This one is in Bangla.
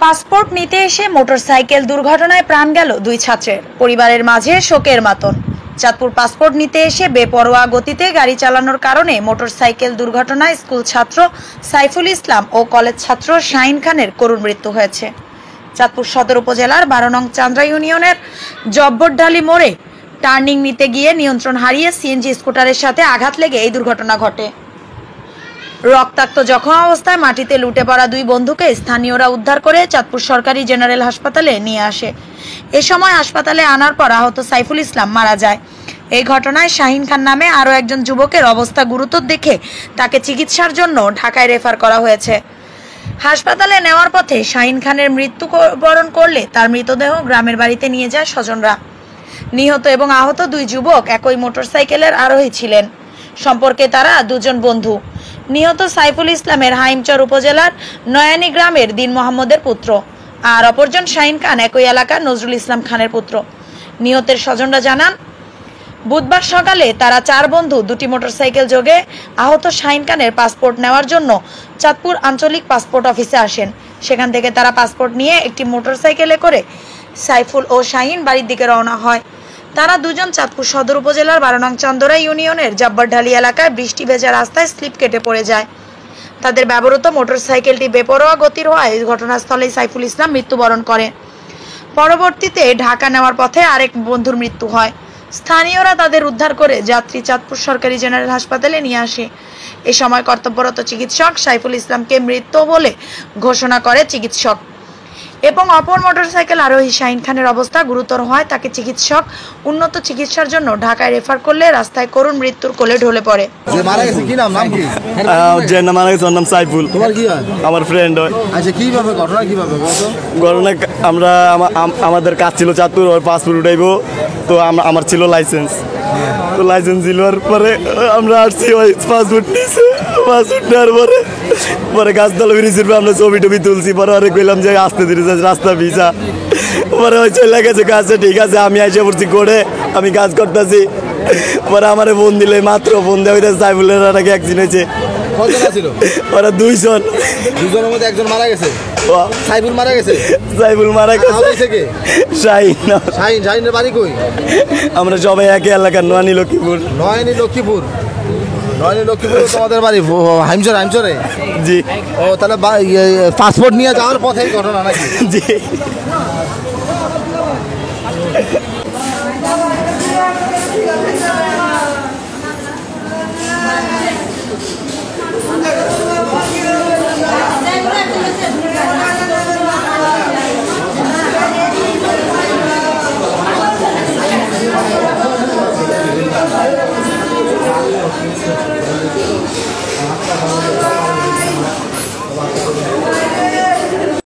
পাসপোর্ট নিতে এসে মোটরসাইকেল দুর্ঘটনায় প্রাণ গেল দুই ছাত্রের। পরিবারের মাঝে শোকের মাতন। চাঁদপুর পাসপোর্ট নিতে এসে বেপরোয়া গতিতে গাড়ি চালানোর কারণে মোটরসাইকেল দুর্ঘটনায় স্কুল ছাত্র সাইফুল ইসলাম ও কলেজ ছাত্র শাহিন খানের করুণ মৃত্যু হয়েছে। চাঁদপুর সদর উপজেলার 12 নং চান্দ্রা ইউনিয়নের জব্বরঢালি মোড়ে টার্নিং নিতে গিয়ে নিয়ন্ত্রণ হারিয়ে সিএনজি স্কুটারের সাথে আঘাত লেগে এই দুর্ঘটনা ঘটে। রক্তাক্ত জখম অবস্থায় মাটিতে লুটে পড়া দুই বন্ধুকে স্থানীয়রা উদ্ধার করে চাঁদপুর সরকারি জেনারেল হাসপাতালে নিয়ে আসে। এ সময় হাসপাতালে আনার পর আহত সাইফুল ইসলাম মারা যায়। এই ঘটনায় শাহিন খান নামে আরও একজন যুবকের অবস্থা গুরুতর দেখে তাকে চিকিৎসার জন্য ঢাকায় রেফার করা হয়েছে। হাসপাতালে নেওয়ার পথে শাহিন খানের মৃত্যুবরণ করলে তার মৃতদেহ গ্রামের বাড়িতে নিয়ে যায় স্বজনরা। নিহত এবং আহত দুই যুবক একই মোটরসাইকেলের আরোহী ছিলেন। সম্পর্কে তারা দুজন বন্ধু। নিহত সাইফুল ইসলামের হাইমচর উপজেলার নয়ানী গ্রামের দিন মোহাম্মদের পুত্র, আর অপরজন শাহিন খান একই এলাকার নজরুল ইসলাম খানের পুত্র। নিহতের স্বজনরা জানান, বুধবার সকালে তারা 4 বন্ধু দুটি মোটরসাইকেল যোগে আহত শাহিন খানের পাসপোর্ট নেওয়ার জন্য চাঁদপুর আঞ্চলিক পাসপোর্ট অফিসে আসেন। সেখান থেকে তারা পাসপোর্ট নিয়ে একটি মোটরসাইকেলে করে সাইফুল ও শাহিন বাড়ির দিকে রওনা হয়। তারা দুজন চাঁদপুর সদর উপজেলার 12 নং চান্দরা ইউনিয়নের জব্বরঢালি এলাকায় বৃষ্টি ভেজা রাস্তায় স্লিপ কেটে পড়ে যায়। তাদের ব্যবহৃত মোটরসাইকেলটি বেপরোয়া গতির হওয়ায় ঘটনাস্থলেই সাইফুল ইসলাম মৃত্যুবরণ করে। পরবর্তীতে ঢাকা নেওয়ার পথে আরেক বন্ধুর মৃত্যু হয়। স্থানীয়রা তাদের উদ্ধার করে যাত্রী চাঁদপুর সরকারি জেনারেল হাসপাতালে নিয়ে আসে। এ সময় কর্তব্যরত চিকিৎসক সাইফুল ইসলামকে মৃত বলে ঘোষণা করে চিকিৎসক এবং অপর মোটরসাইকেল আরোহী শাহিন খানের অবস্থা গুরুতর হয়। তাকে চিকিৎসক উন্নত চিকিৎসার জন্য ঢাকায় রেফার করলে রাস্তায় করুণ মৃত্যুর কোলে ঢলে পড়ে। মারা গেছে কি নাম কি? মারা গেছে ওর নাম সাইফুল। তোমার কি হয়? আমার ফ্রেন্ড হয়। আচ্ছা কিভাবে ঘটনা কিভাবে বলতো? ঘটনা আমরা আমাদের কাজ ছিল চাঁদপুর, ওর পাসপোর্ট উঠাইবো, তো আমার ছিল লাইসেন্স। তো লাইসেন্স দিলার পরে আমরা আসছি, ওই পাসপোর্ট নিয়েছে। পাসপোর্ট নেওয়ার পরে গাছতলা ব্রিজের আমরা ছবি টবি তুলছি। পরে ওরে কইলাম যে আসতে দিতে রাস্তা ভিজা। পরে ওই চলে গেছে কাজে, ঠিক আছে আমি এসে পড়ছি করে আমি কাজ করতেছি। পরে আমার ফোন দিলে মাত্র ফোন দেওয়া হইতেছে সাইফুলের নাকি অ্যাক্সিডেন্ট হয়েছে। ওরা 2 জন। 2 জনের মধ্যে একজন মারা গেছে। সাইফুল মারা গেছে। সাইফুল মারা গেছে। শাহিন। শাহিনের বাড়ি কই? আমরা সবাই একই এলাকার, নয়ানী লক্ষ্মীপুর। নয়ানী লক্ষ্মীপুর তোমাদের বাড়ি হাইমচরে? জি। ও তাহলে পাসপোর্ট নিয়ে যাওয়ার পথে ঘটনা নাকি? জি।